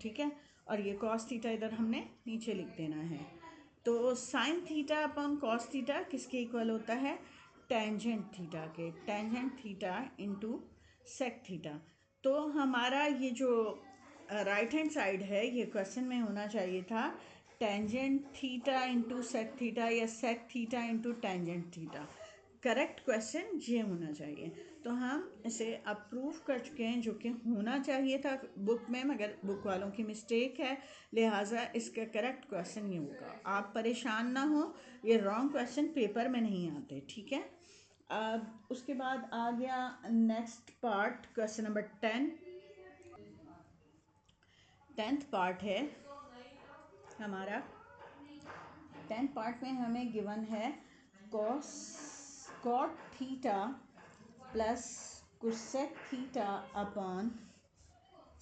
ठीक है। और ये कॉस थीटा इधर हमने नीचे लिख देना है। तो sine theta upon cos theta किसके इक्वल होता है? टेंजेंट थीटा के। Tangent theta into sec theta. तो हमारा ये जो राइट हैंड साइड है, ये क्वेश्चन में होना चाहिए था tangent theta into sec theta या sec theta into tangent theta. Correct question ये होना चाहिए। तो हम इसे अप्रूव कर चुके हैं, जो कि होना चाहिए था बुक में, मगर बुक वालों की मिस्टेक है, लिहाजा इसका करेक्ट क्वेश्चन ये होगा। आप परेशान ना हो, ये रॉन्ग क्वेश्चन पेपर में नहीं आते, ठीक है। अब उसके बाद आ गया next part, question number 10। 10th part है हमारा। 10th पार्ट में हमें गिवन है cot theta plus cosec theta upon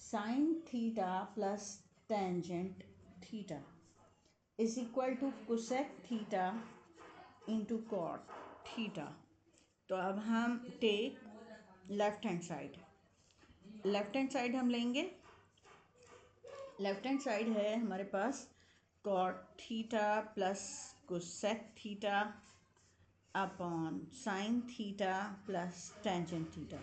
sine theta plus tangent theta is equal to cosec theta into cot theta. तो अब हम take left hand side. Left hand side हम लेंगे। लेफ्ट हैंड साइड है हमारे पास cot theta plus cosec theta upon sine theta plus tangent theta.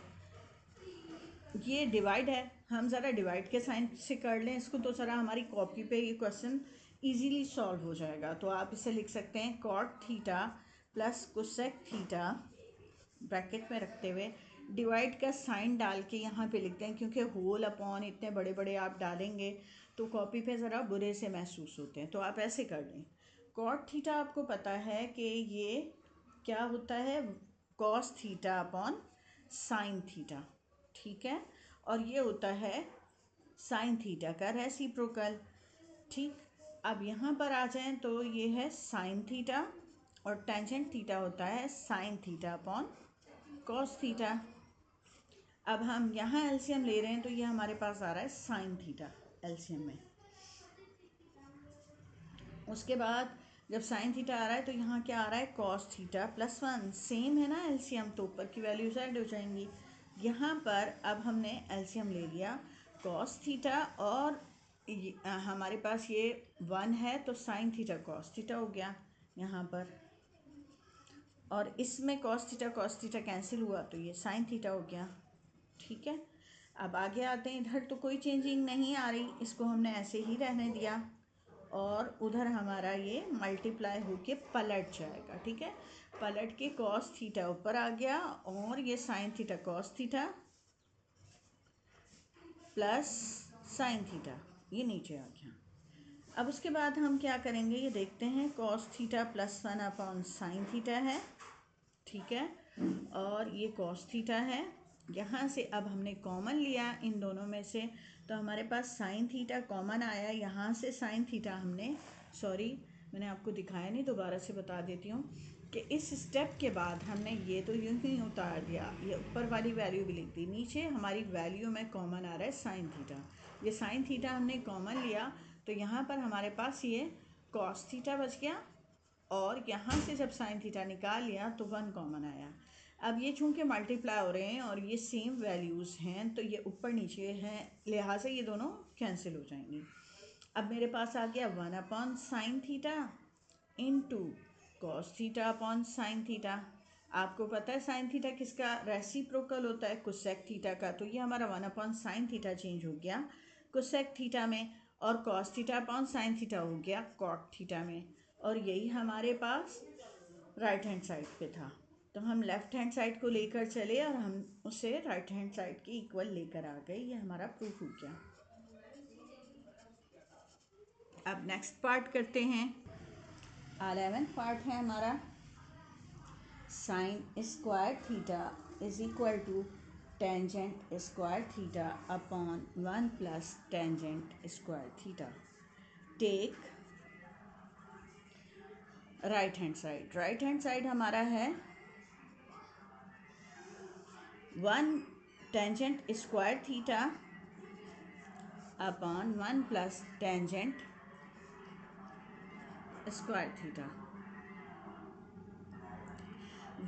ये divide है, हम ज़रा डिवाइड के साइन से कर लें इसको, तो ज़रा हमारी कॉपी पे ये क्वेश्चन इजीली सॉल्व हो जाएगा। तो आप इसे लिख सकते हैं cot theta plus cosec theta bracket में रखते हुए डिवाइड का साइन डाल के यहाँ पे लिखते हैं, क्योंकि होल अपॉन इतने बड़े बड़े आप डालेंगे तो कॉपी पे ज़रा बुरे से महसूस होते हैं। तो आप ऐसे कर लें। कॉट थीटा आपको पता है कि ये क्या होता है? Cos theta upon sine theta, ठीक है। और ये होता है साइन थीटा का रेसिप्रोकल, ठीक। अब यहाँ पर आ जाएं तो ये है साइन थीटा और टेंजेंट थीटा होता है sine theta upon cos theta. अब हम यहाँ एलसीएम ले रहे हैं तो ये हमारे पास आ रहा है साइन थीटा एलसीएम में। उसके बाद जब साइन थीटा आ रहा है तो यहाँ क्या आ रहा है? Cos theta plus 1। सेम है ना एलसीएम, तो ऊपर की वैल्यूज ऐड हो जाएंगी। यहाँ पर अब हमने एलसीएम ले लिया कॉस थीटा और हमारे पास ये 1 है तो साइन थीटा कॉस थीटा हो गया यहाँ पर, और इसमें कॉस थीटा कैंसिल हुआ तो ये साइन थीटा हो गया, ठीक है। अब आगे आते हैं, इधर तो कोई चेंजिंग नहीं आ रही, इसको हमने ऐसे ही रहने दिया और उधर हमारा ये मल्टीप्लाई होके पलट जाएगा, ठीक है। पलट के कॉस थीटा ऊपर आ गया और ये sign theta cos theta plus sine theta ये नीचे आ गया। अब उसके बाद हम क्या करेंगे ये देखते हैं। Cos theta plus 1 upon sine theta है, ठीक है, और ये कॉस थीटा है। यहाँ से अब हमने कॉमन लिया इन दोनों में से, तो हमारे पास साइन थीटा कॉमन आया। यहाँ से साइन थीटा हमने, सॉरी मैंने आपको दिखाया नहीं, दोबारा से बता देती हूँ कि इस स्टेप के बाद हमने ये तो यूँ ही उतार दिया, ये ऊपर वाली वैल्यू भी लिख दी, नीचे हमारी वैल्यू में कॉमन आ रहा है साइन थीटा। ये साइन थीटा हमने कॉमन लिया तो यहाँ पर हमारे पास ये कॉस थीटा बच गया, और यहाँ से जब साइन थीटा निकाल लिया तो 1 कॉमन आया। अब ये चूँकि मल्टीप्लाई हो रहे हैं और ये सेम वैल्यूज़ हैं तो ये ऊपर नीचे हैं, लिहाजा ये दोनों कैंसिल हो जाएंगी। अब मेरे पास आ गया 1 upon sine theta into cos theta upon sine theta. आपको पता है साइन थीटा किसका रेसिप्रोकल होता है? कोसेक थीटा का। तो ये हमारा 1 अपॉन साइन थीटा चेंज हो गया कोसेक थीटा में, और cos theta upon sine theta हो गया कॉट थीटा में, और यही हमारे पास राइट हैंड साइड पे था। तो हम लेफ़्ट हैंड साइड को लेकर चले और हम उसे राइट हैंड साइड के इक्वल लेकर आ गए। ये हमारा प्रूफ हो गया। अब नेक्स्ट पार्ट करते हैं। 11th पार्ट है हमारा sine square theta is equal to tangent square theta upon 1 plus tangent square theta. Take right hand side. Right hand side हमारा है 1 tangent square theta upon 1 plus tangent square theta.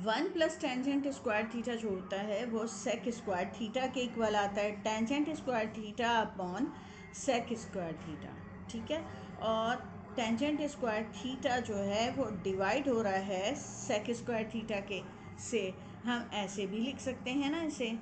1 plus tangent square theta जो होता है वो sec square theta के equal आता है, tangent square theta upon sec square theta. ठीक है, और टेंजेंट स्क्वायर थीटा जो है वो डिवाइड हो रहा है सेक स्क्वायर थीटा के से। हम ऐसे भी लिख सकते हैं ना इसे।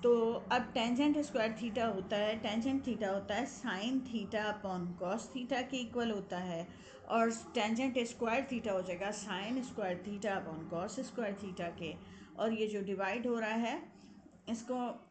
तो अब टेंजेंट स्क्वायर थीटा होता है, टेंजेंट थीटा होता है sine theta upon cos theta के इक्वल होता है, और टेंजेंट स्क्वायर थीटा हो जाएगा sine square theta upon cos square theta के। और ये जो डिवाइड हो रहा है इसको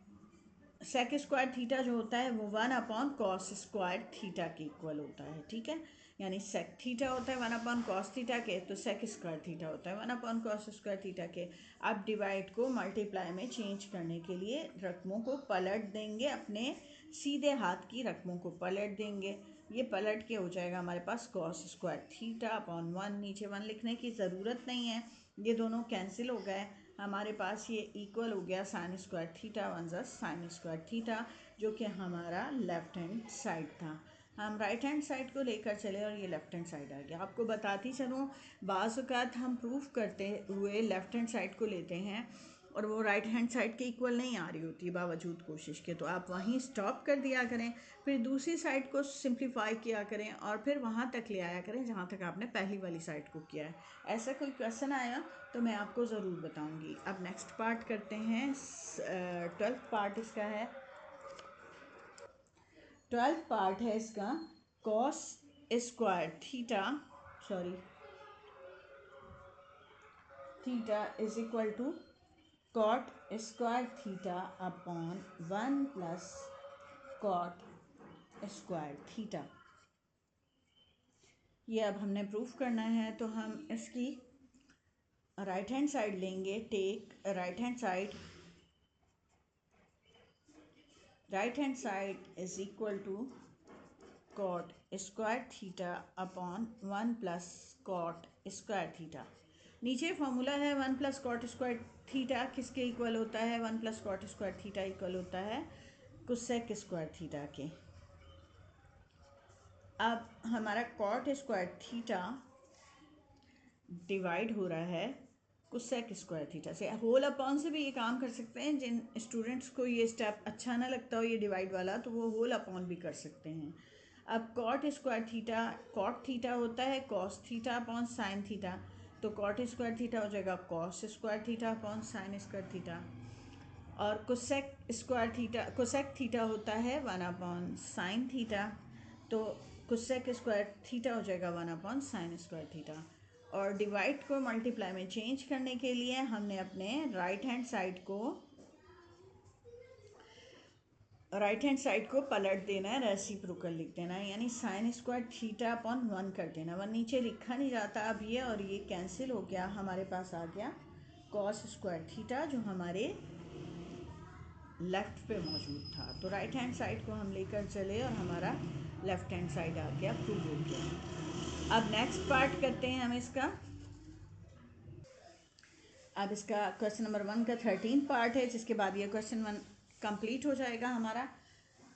सेक स्क्वायर थीटा जो होता है वो 1 अपॉन कॉस स्क्वायर थीटा के इक्वल होता है। ठीक है, यानी सेक थीटा होता है 1 अपॉन कॉस थीटा के, तो सेक स्क्वायर थीटा होता है 1 अपॉन कॉस स्क्वायर थीटा के। अब डिवाइड को मल्टीप्लाई में चेंज करने के लिए रकमों को पलट देंगे, अपने सीधे हाथ की रकमों को पलट देंगे। ये पलट के हो जाएगा हमारे पास कॉस स्क्वायर थीटा अपॉन 1, नीचे 1 लिखने की ज़रूरत नहीं है, ये दोनों कैंसिल हो गए। हमारे पास ये इक्वल हो गया sine square theta 1 + sign square theta, जो कि हमारा लेफ्ट हैंड साइड था। हम राइट हैंड साइड को लेकर चले और ये लेफ्ट हैंड साइड आ गया। आपको बताती चलूँ, बाज़ औक़ात हम प्रूफ करते हुए लेफ्ट हैंड साइड को लेते हैं और वो राइट हैंड साइड के इक्वल नहीं आ रही होती बावजूद कोशिश के, तो आप वहीं स्टॉप कर दिया करें, फिर दूसरी साइड को सिंप्लीफाई किया करें और फिर वहाँ तक ले आया करें जहाँ तक आपने पहली वाली साइड को किया है। ऐसा कोई क्वेश्चन आया तो मैं आपको ज़रूर बताऊँगी। अब नेक्स्ट पार्ट करते हैं। 12th पार्ट इसका है, 12th पार्ट है इसका cos square theta is equal to cot square theta upon 1 plus cot square theta. ये अब हमने प्रूफ करना है, तो हम इसकी राइट हैंड साइड लेंगे। Take right hand side is equal to cot square theta upon 1 plus cot square theta. नीचे फॉर्मूला है 1 प्लस कॉट स्क्वायर थीटा किसके इक्वल होता है, 1 plus cot square theta equal होता है कोसेक स्क्वायर थीटा के। अब हमारा कॉट स्क्वायर थीटा डिवाइड हो रहा है कोसेक स्क्वायर थीटा से। होल अपॉन से भी ये काम कर सकते हैं, जिन स्टूडेंट्स को ये स्टेप अच्छा ना लगता हो ये डिवाइड वाला, तो वो होल अपॉन भी कर सकते हैं। अब cot square theta, cot theta होता है cos theta upon sine theta, तो कॉट स्क्वायर थीटा हो जाएगा cos square theta upon sine square theta. और कोसेक थीटा होता है 1 अपॉन साइन थीटा, तो कोसेक स्क्वायर थीटा हो जाएगा 1 अपॉन साइन स्क्वायर थीटा। और डिवाइड को मल्टीप्लाई में चेंज करने के लिए हमने अपने राइट हैंड साइड को पलट देना है, रेसिप्रोकल लिख देना है, यानी साइन स्क्वायर थीटा अपॉन 1 कर देना। 1 नीचे लिखा नहीं जाता अब ये, और ये कैंसिल हो गया, हमारे पास आ गया कॉस स्क्वायर थीटा जो हमारे लेफ़्ट पे मौजूद था। तो राइट हैंड साइड को हम लेकर चले और हमारा लेफ़्ट हैंड साइड आ गया, प्रूव हो गया। अब नेक्स्ट पार्ट करते हैं हम इसका। अब इसका क्वेश्चन नंबर 1 का 13 पार्ट है, जिसके बाद ये क्वेश्चन 1 कंप्लीट हो जाएगा हमारा,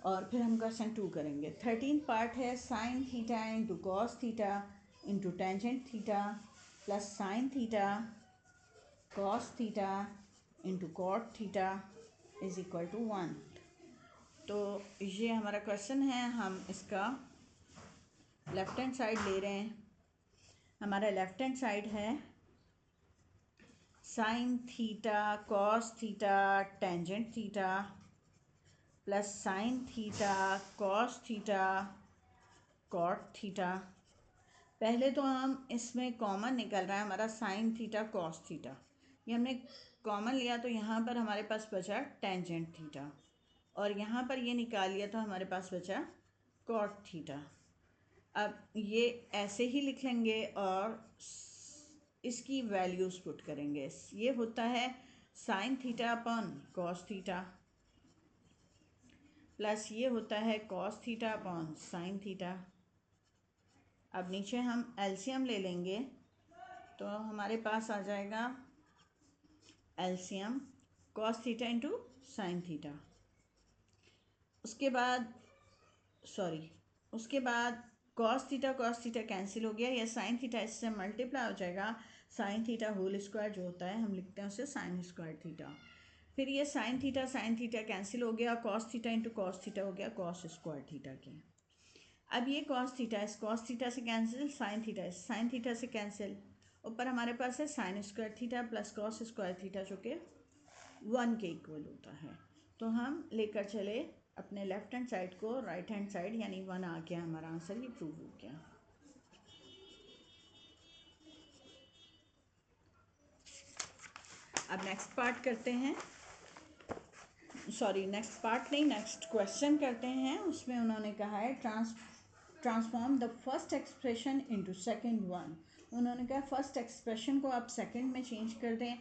और फिर हम क्वेश्चन 2 करेंगे। 13 पार्ट है sine theta into cos theta into tangent theta plus sine theta cos theta into cot theta is equal to 1। तो ये हमारा क्वेश्चन है, हम इसका लेफ़्ट हैंड साइड ले रहे हैं। हमारा लेफ़्ट हैंड साइड है sine theta cos theta tangent theta plus sine theta cos theta cot theta. पहले तो हम इसमें कॉमन निकल रहा है हमारा साइन थीटा कॉस थीटा, ये हमने कॉमन लिया तो यहाँ पर हमारे पास बचा टेंजेंट थीटा, और यहाँ पर ये निकाल लिया तो हमारे पास बचा कॉट थीटा। अब ये ऐसे ही लिख लेंगे और इसकी वैल्यूज़ पुट करेंगे। ये होता है sine theta upon cos theta, plus ये होता है cos theta upon sine theta. अब नीचे हम एलसीएम ले लेंगे तो हमारे पास आ जाएगा LCM cos theta into sine theta. उसके बाद कॉस थीटा कैंसिल हो गया, या साइन थीटा इससे मल्टीप्लाई हो जाएगा। साइन थीटा होल स्क्वायर जो होता है हम लिखते हैं उसे साइन स्क्वायर थीटा। फिर ये साइन थीटा कैंसिल हो गया, cos theta into cos theta हो गया कॉस स्क्वायर थीटा के। अब ये कॉस थीटा इस कॉस थीटा से कैंसिल, साइन थीटा इस साइन थीटा से कैंसिल। ऊपर हमारे पास है sine square theta plus cos square theta जो कि 1 के इक्वल होता है। तो हम लेकर चले अपने लेफ्ट हैंड साइड को राइट हैंड साइड, यानी 1 आ गया हमारा आंसर, ये प्रूव हो गया। अब नेक्स्ट पार्ट करते हैं, नेक्स्ट क्वेश्चन करते हैं। उसमें उन्होंने कहा है transform the first expression into second one. उन्होंने कहा फर्स्ट एक्सप्रेशन को आप सेकंड में चेंज कर दें।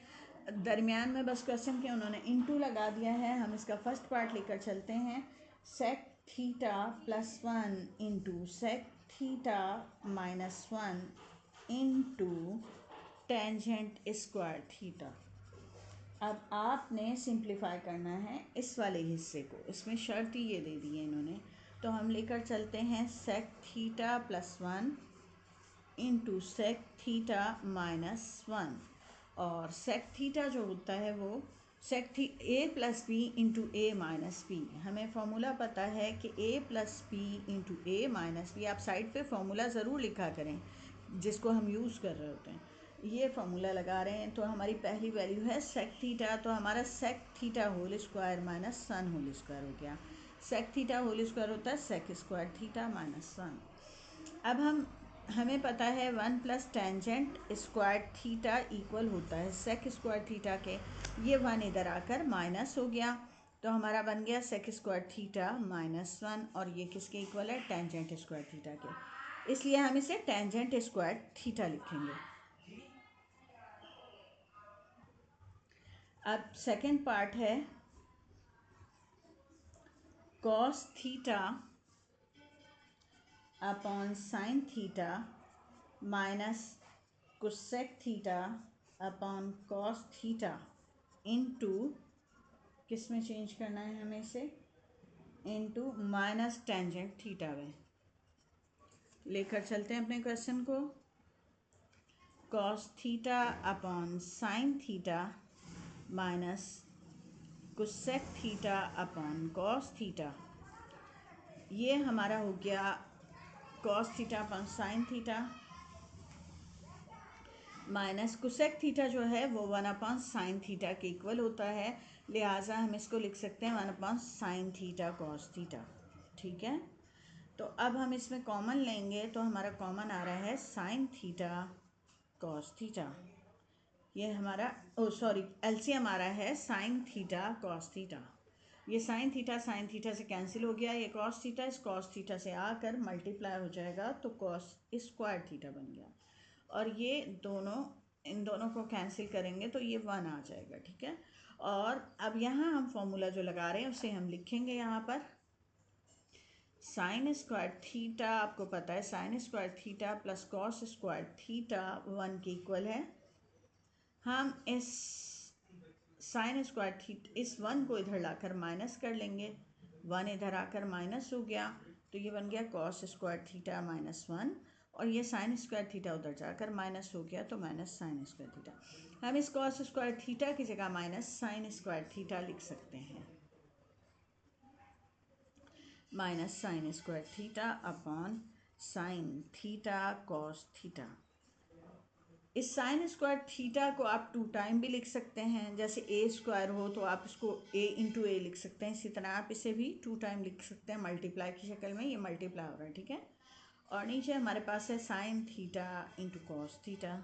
दरमियान में बस क्वेश्चन के उन्होंने इनटू लगा दिया है। हम इसका फर्स्ट पार्ट लेकर चलते हैं। Sec theta plus 1 into sec theta minus 1 into tangent square theta. अब आपने सिंप्लीफाई करना है इस वाले हिस्से को, इसमें शर्त ही ये दे दी है इन्होंने। तो हम लेकर चलते हैं sec theta plus 1 into sec theta minus 1, और सेक थीटा जो होता है वो a plus b into a minus b. हमें फॉर्मूला पता है कि a plus b into a minus b. आप साइड पे फॉर्मूला ज़रूर लिखा करें जिसको हम यूज़ कर रहे होते हैं। ये फार्मूला लगा रहे हैं तो हमारी पहली वैल्यू है सेक थीटा, तो हमारा sec theta whole square minus one whole square हो गया। सेक थीटा होल स्क्वायर होता है sec square theta minus one. अब हमें पता है 1 plus tangent square theta equal होता है सेक स्क्वायर थीटा के। ये 1 इधर आकर माइनस हो गया तो हमारा बन गया सेक स्क्वायर थीटा माइनस 1, और ये किसके इक्वल है, टेंजेंट स्क्वायर थीटा के। इसलिए हम इसे टेंजेंट स्क्वायर थीटा लिखेंगे। अब सेकंड पार्ट है cos theta upon sine theta minus cosec theta upon cos theta into, किस में चेंज करना है हमें इसे, इनटू माइनस टेंजेंट थीटा में। लेकर चलते हैं अपने क्वेश्चन को। Cos theta upon sine theta minus cosec theta upon cos theta. ये हमारा हो गया cos theta upon sine theta minus cosec theta जो है वो 1 अपॉन साइन थीटा के इक्वल होता है, लिहाजा हम इसको लिख सकते हैं 1 upon sine theta cos theta. ठीक है, तो अब हम इसमें कॉमन लेंगे तो हमारा कॉमन आ रहा है साइन थीटा कॉस थीटा। ये हमारा एलसीएम आ रहा है साइन थीटा कॉस थीटा। ये साइन थीटा से कैंसिल हो गया, ये कॉस थीटा इस कॉस थीटा से आकर मल्टीप्लाई हो जाएगा तो कॉस स्क्वायर थीटा बन गया, और ये इन दोनों को कैंसिल करेंगे तो ये 1 आ जाएगा। ठीक है, और अब यहाँ हम फॉर्मूला जो लगा रहे हैं उसे हम लिखेंगे यहाँ पर। साइन स्क्वायर थीटा आपको पता है sine square theta plus cos square theta 1 के इक्वल है। हम इस साइन स्क्वायर थीटा इस 1 को इधर लाकर माइनस कर लेंगे, 1 इधर आकर माइनस हो गया तो ये बन गया कॉस स्क्वायर थीटा माइनस 1, और ये साइन स्क्वायर थीटा उधर जाकर माइनस हो गया तो माइनस साइन स्क्वायर थीटा। हम इस कॉस स्क्वायर थीटा की जगह माइनस साइन स्क्वायर थीटा लिख सकते हैं, minus sine square theta upon sine theta cos theta. इस साइन स्क्वायर थीटा को आप 2 टाइम भी लिख सकते हैं, जैसे ए स्क्वायर हो तो आप इसको ए इंटू ए लिख सकते हैं, इसी तरह आप इसे भी 2 टाइम लिख सकते हैं मल्टीप्लाई की शक्ल में। ये मल्टीप्लाई हो रहा है, ठीक है, और नीचे हमारे पास है sine theta into cos theta.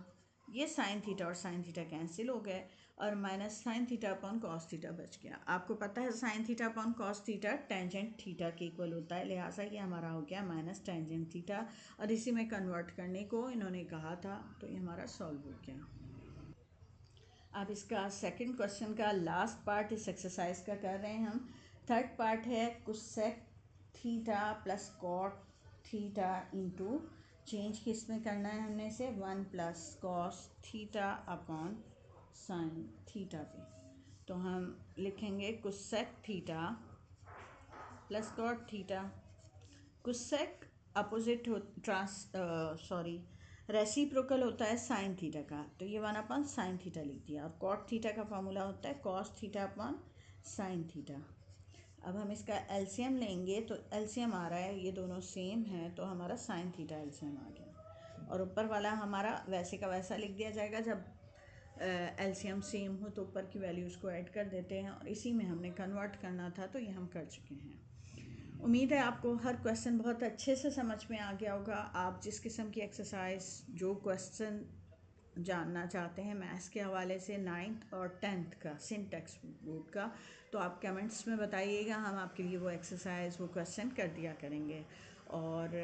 ये साइन थीटा और साइन थीटा कैंसिल हो गए और minus sine theta upon cos theta बच गया। आपको पता है sine theta upon cos theta tangent theta के इक्वल होता है, लिहाजा ये हमारा हो गया माइनस टेंजेंट थीटा, और इसी में कन्वर्ट करने को इन्होंने कहा था तो ये हमारा सॉल्व हो गया। अब इसका सेकंड क्वेश्चन का लास्ट पार्ट इस एक्सरसाइज का कर रहे हैं हम। थर्ड पार्ट है cosec theta plus cot theta into change किस में करना है हमने से 1 plus cos theta upon sine theta पे। तो हम लिखेंगे cosec theta plus cot theta. Cosec opposite हो रेसिप्रोकल होता है साइन थीटा का, तो ये 1 अपॉन साइन थीटा लिख दिया। और कॉट थीटा का फॉर्मूला होता है cos theta upon sine theta. अब हम इसका एलसीएम लेंगे तो एलसीएम आ रहा है, ये दोनों सेम है तो हमारा साइन थीटा एलसीएम आ गया। और ऊपर वाला हमारा वैसे का वैसा लिख दिया जाएगा, जब एलसीएम सेम हो तो ऊपर की वैल्यूज़ को ऐड कर देते हैं, और इसी में हमने कन्वर्ट करना था तो ये हम कर चुके हैं। उम्मीद है आपको हर क्वेश्चन बहुत अच्छे से समझ में आ गया होगा। आप जिस किस्म की एक्सरसाइज जो क्वेश्चन जानना चाहते हैं मैथ्स के हवाले से 9th और 10th का सिंटैक्स बोर्ड का, तो आप कमेंट्स में बताइएगा, हम आपके लिए वो एक्सरसाइज वो क्वेश्चन कर दिया करेंगे। और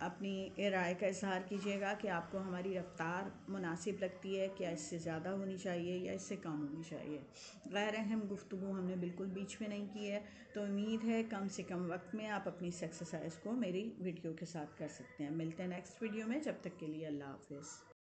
अपनी राय का इजहार कीजिएगा कि आपको हमारी रफ्तार मुनासिब लगती है, क्या इससे ज़्यादा होनी चाहिए या इससे कम होनी चाहिए। गैर अहम गुफ्तगू हमने बिल्कुल बीच में नहीं की है, तो उम्मीद है कम से कम वक्त में आप अपनी इस एक्सरसाइज को मेरी वीडियो के साथ कर सकते हैं। मिलते हैं नेक्स्ट वीडियो में, जब तक के लिए अल्लाह हाफिज़।